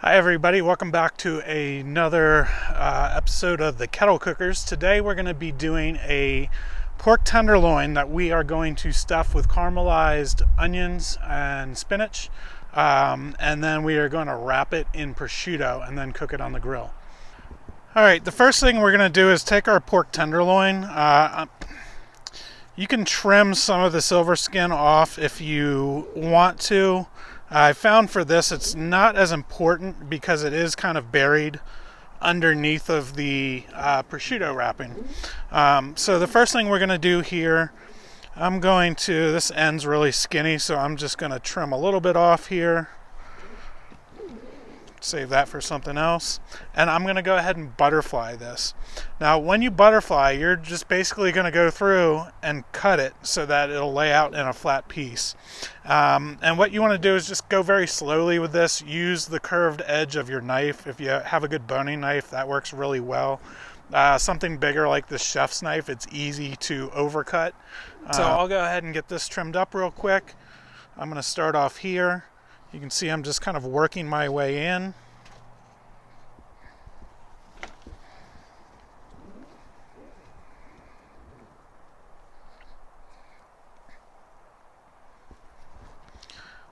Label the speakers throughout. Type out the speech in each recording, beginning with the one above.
Speaker 1: Hi everybody, welcome back to another episode of the Kettle Cookers. Today we're going to be doing a pork tenderloin that we are going to stuff with caramelized onions and spinach, and then we are going to wrap it in prosciutto and then cook it on the grill. Alright, the first thing we're going to do is take our pork tenderloin. You can trim some of the silver skin off if you want to. I found for this it's not as important because it is kind of buried underneath of the prosciutto wrapping. So the first thing we're going to do here, this end's really skinny, so I'm just going to trim a little bit off here. Save that for something else. And I'm going to go ahead and butterfly this. Now when you butterfly, you're just basically going to go through and cut it so that it'll lay out in a flat piece. And what you want to do is just go very slowly with this. Use the curved edge of your knife. If you have a good boning knife, that works really well. Something bigger like this chef's knife, it's easy to overcut. So I'll go ahead and get this trimmed up real quick. I'm going to start off here. You can see I'm just kind of working my way in.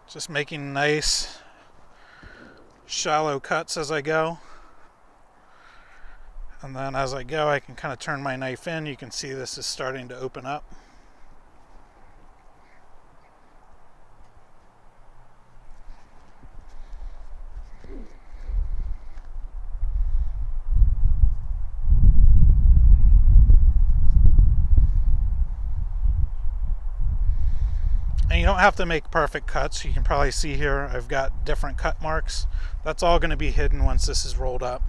Speaker 1: Just making nice shallow cuts as I go. And then as I go, I can kind of turn my knife in. You can see this is starting to open up. And you don't have to make perfect cuts. You can probably see here I've got different cut marks. That's all going to be hidden once this is rolled up.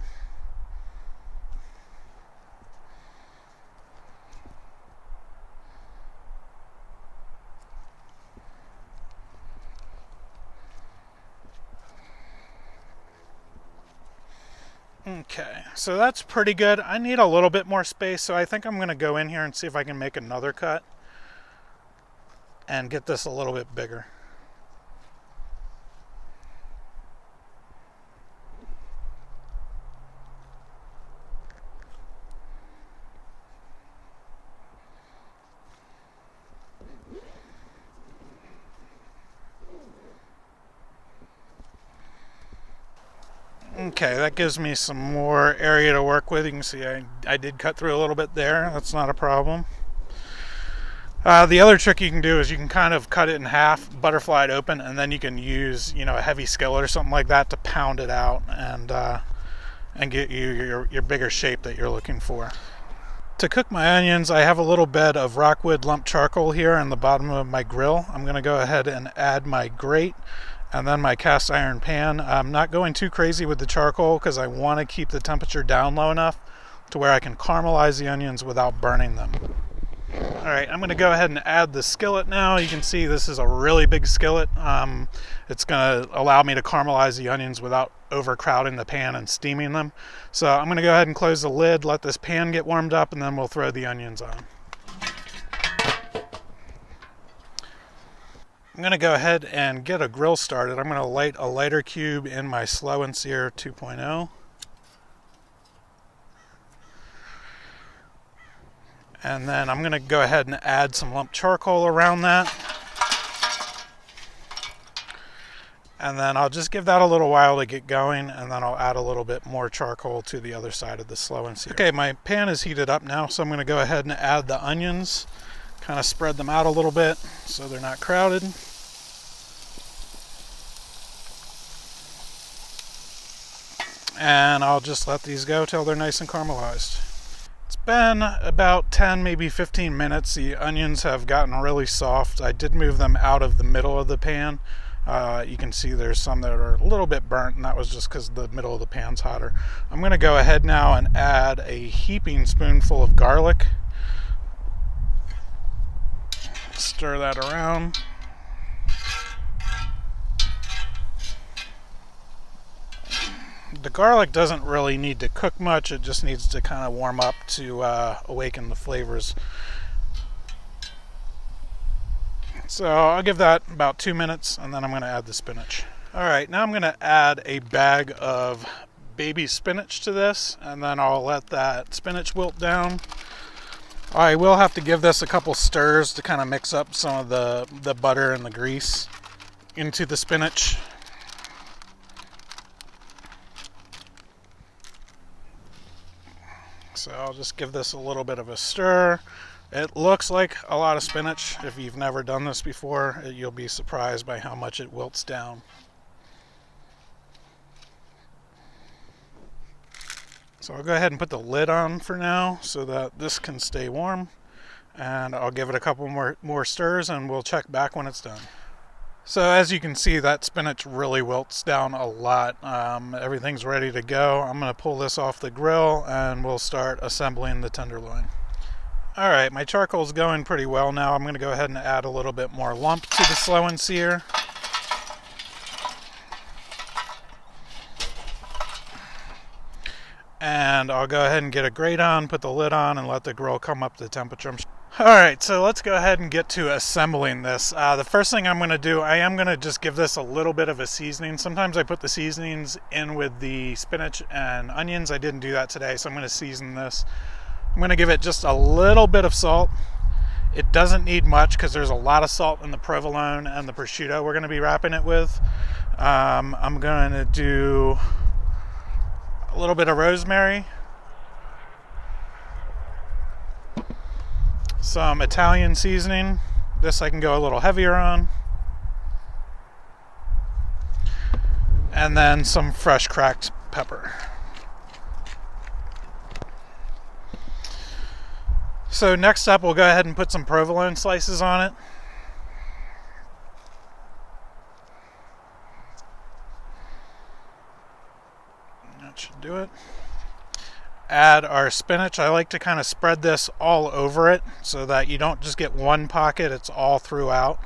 Speaker 1: Okay, so that's pretty good. I need a little bit more space, so I think I'm going to go in here and see if I can make another cut and get this a little bit bigger. Okay, that gives me some more area to work with. You can see I did cut through a little bit there. That's not a problem. The other trick you can do is you can kind of cut it in half, butterfly it open, and then you can use, a heavy skillet or something like that to pound it out and get you your bigger shape that you're looking for. To cook my onions, I have a little bed of rockwood lump charcoal here on the bottom of my grill. I'm going to go ahead and add my grate and then my cast iron pan. I'm not going too crazy with the charcoal because I want to keep the temperature down low enough to where I can caramelize the onions without burning them. Alright, I'm going to go ahead and add the skillet now. You can see this is a really big skillet. It's going to allow me to caramelize the onions without overcrowding the pan and steaming them. So I'm going to go ahead and close the lid, let this pan get warmed up, and then we'll throw the onions on. I'm going to go ahead and get a grill started. I'm going to light a lighter cube in my Slow and Sear 2.0. And then I'm going to go ahead and add some lump charcoal around that. And then I'll just give that a little while to get going, and then I'll add a little bit more charcoal to the other side of the Slow and Sear. Okay, my pan is heated up now, so I'm going to go ahead and add the onions. Kind of spread them out a little bit so they're not crowded. And I'll just let these go till they're nice and caramelized. It's been about 10, maybe 15 minutes. The onions have gotten really soft. I did move them out of the middle of the pan. You can see there's some that are a little bit burnt, and that was just because the middle of the pan's hotter. I'm going to go ahead now and add a heaping spoonful of garlic. Stir that around. The garlic doesn't really need to cook much, it just needs to kind of warm up to awaken the flavors. So I'll give that about 2 minutes, and then I'm going to add the spinach. Alright, now I'm going to add a bag of baby spinach to this, and then I'll let that spinach wilt down. I will have to give this a couple stirs to kind of mix up some of the butter and the grease into the spinach. So I'll just give this a little bit of a stir. It looks like a lot of spinach. If you've never done this before, you'll be surprised by how much it wilts down. So I'll go ahead and put the lid on for now so that this can stay warm, and I'll give it a couple more stirs and we'll check back when it's done. So as you can see, that spinach really wilts down a lot. Everything's ready to go. I'm going to pull this off the grill and we'll start assembling the tenderloin. Alright, my charcoal's going pretty well now. I'm going to go ahead and add a little bit more lump to the slow and sear. And I'll go ahead and get a grate on, put the lid on, and let the grill come up to temperature. Alright, so let's go ahead and get to assembling this. The first thing I'm going to do, I am going to just give this a little bit of a seasoning. Sometimes I put the seasonings in with the spinach and onions. I didn't do that today, so I'm going to season this. I'm going to give it just a little bit of salt. It doesn't need much because there's a lot of salt in the provolone and the prosciutto we're going to be wrapping it with. I'm going to do a little bit of rosemary, some Italian seasoning. This I can go a little heavier on, and then some fresh cracked pepper. So next up, we'll go ahead and put some provolone slices on it. That should do it. Add our spinach. I like to kind of spread this all over it so that you don't just get one pocket, it's all throughout.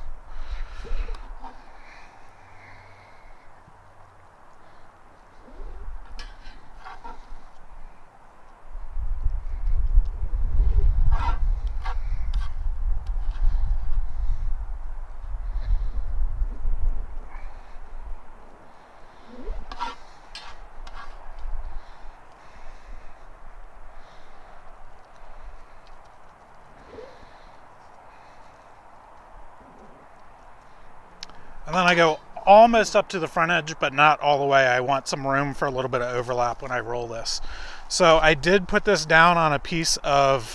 Speaker 1: And then I go almost up to the front edge, but not all the way. I want some room for a little bit of overlap when I roll this. So I did put this down on a piece of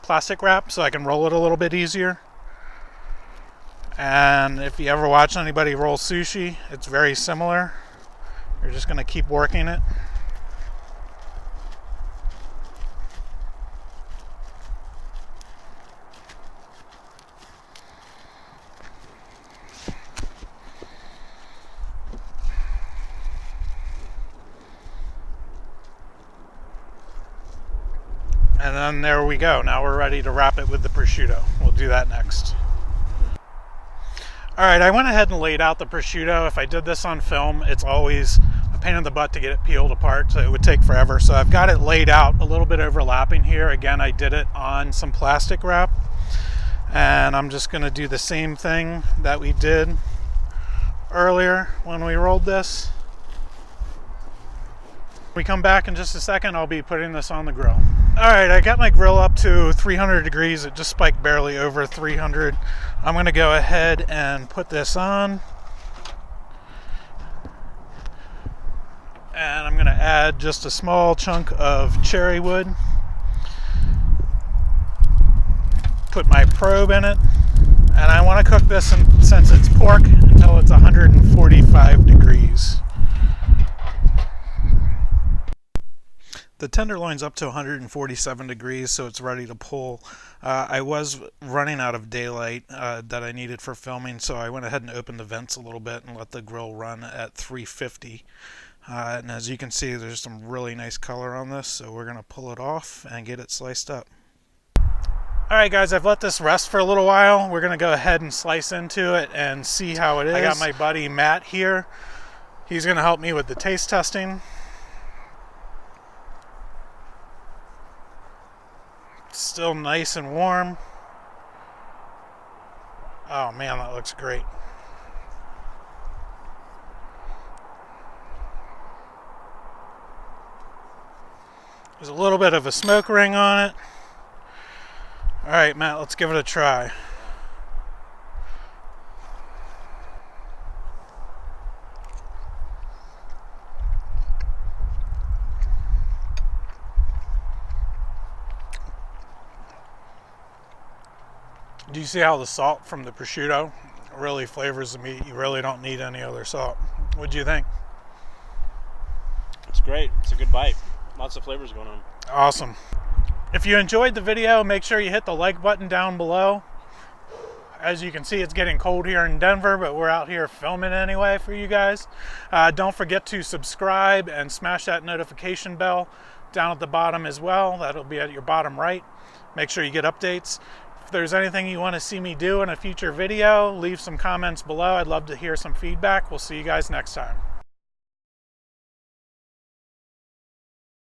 Speaker 1: plastic wrap so I can roll it a little bit easier. And if you ever watch anybody roll sushi, it's very similar. You're just going to keep working it. And then there we go. Now we're ready to wrap it with the prosciutto. We'll do that next. Alright, I went ahead and laid out the prosciutto. If I did this on film, it's always a pain in the butt to get it peeled apart, so it would take forever. So I've got it laid out a little bit overlapping here. Again, I did it on some plastic wrap. And I'm just going to do the same thing that we did earlier when we rolled this. When we come back in just a second, I'll be putting this on the grill. Alright, I got my grill up to 300 degrees. It just spiked barely over 300. I'm going to go ahead and put this on. And I'm going to add just a small chunk of cherry wood. Put my probe in it. And I want to cook this, since it's pork, until it's 145 degrees. The tenderloin's up to 147 degrees, so it's ready to pull. I was running out of daylight that I needed for filming, so I went ahead and opened the vents a little bit and let the grill run at 350. And as you can see, there's some really nice color on this, so we're going to pull it off and get it sliced up. Alright guys, I've let this rest for a little while. We're going to go ahead and slice into it and see how it is. I got my buddy Matt here. He's going to help me with the taste testing. Still nice and warm. Oh man, that looks great. There's a little bit of a smoke ring on it. All right, Matt, let's give it a try. Do you see how the salt from the prosciutto really flavors the meat? You really don't need any other salt. What do you think?
Speaker 2: It's great. It's a good bite. Lots of flavors going on.
Speaker 1: Awesome. If you enjoyed the video, make sure you hit the like button down below. As you can see, it's getting cold here in Denver, but we're out here filming anyway for you guys. Don't forget to subscribe and smash that notification bell down at the bottom as well. That'll be at your bottom right. Make sure you get updates. If there's anything you want to see me do in a future video, leave some comments below. I'd love to hear some feedback. We'll see you guys next time.